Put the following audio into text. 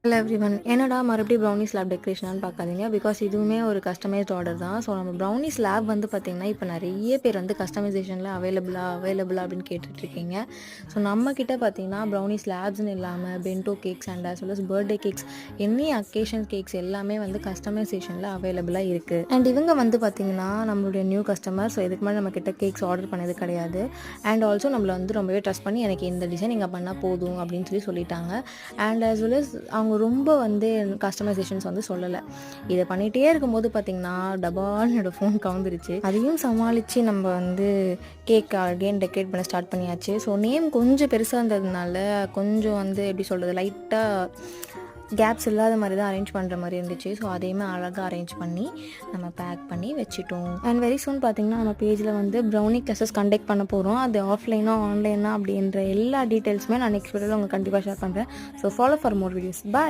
Hello everyone. என்னடா மறுபடியும் brownie slab டெக்கரேஷனான்னு பார்க்காதீங்க. பிகாஸ் இதுவுமே ஒரு கஸ்டமைஸ்ட் ஆர்டர் தான். ஸோ நம்ம ப்ரௌனி ஸ்லாப் வந்து பார்த்திங்கன்னா இப்போ நிறைய பேர் வந்து கஸ்டமைசேஷனில் அவைலபிளா அப்படின்னு கேட்டுட்ருக்கீங்க. ஸோ நம்மக்கிட்ட பார்த்திங்கன்னா ப்ரௌனி ஸ்லாப்ஸ்னு இல்லாமல் bento cakes and as well as birthday cakes, any occasion cakes எல்லாமே வந்து கஸ்டமைசேஷனில் அவைலபிளாக இருக்குது. அண்ட் இவங்க வந்து பார்த்திங்கன்னா நம்மளுடைய நியூ கஸ்டமர். ஸோ இதுக்கு மேலே நம்மக்கிட்ட கேக்ஸ் ஆர்டர் பண்ணது கிடையாது. அண்ட் ஆல்சோ நம்மளை வந்து ரொம்பவே ட்ரஸ்ட் பண்ணி எனக்கு இந்த டிசைன் நீங்கள் பண்ணால் போதும் அப்படின்னு சொல்லிட்டாங்க. அண்ட் as well as அவங்க ரொம்ப வந்து கஸ்டமைசேஷன்ஸ் வந்து சொல்லலை. இதை பண்ணிகிட்டே இருக்கும்போது பார்த்திங்கன்னா டபால்னு என்னோடய ஃபோன் கவுந்துருச்சு. அதையும் சமாளித்து நம்ம வந்து கேக் அகெயின் டெக்கரேட் பண்ண ஸ்டார்ட் பண்ணியாச்சு. ஸோ நேம் கொஞ்சம் பெருசாக இருந்ததுனால கொஞ்சம் வந்து எப்படி சொல்கிறது, லைட்டாக கேப்ஸ் இல்லாத மாதிரி தான் அரேஞ்ச் பண்ணுற மாதிரி இருந்துச்சு. ஸோ அதையுமே அழகாக அரேஞ்ச் பண்ணி நம்ம பேக் பண்ணி வச்சுட்டோம். அண்ட் வெரி சூன் பார்த்திங்கன்னா நம்ம பேஜில் வந்து ப்ரௌனி கிளாஸஸ் கண்டக்ட் பண்ண போகிறோம். அது ஆஃப்லைனா ஆன்லைனா அப்படின்ற எல்லா டீட்டெயில்ஸுமே நான் நெக்ஸ்ட் வீடியோவில் உங்களுக்கு கண்டிப்பாக ஷேர் பண்ணுறேன். So follow for more videos. Bye.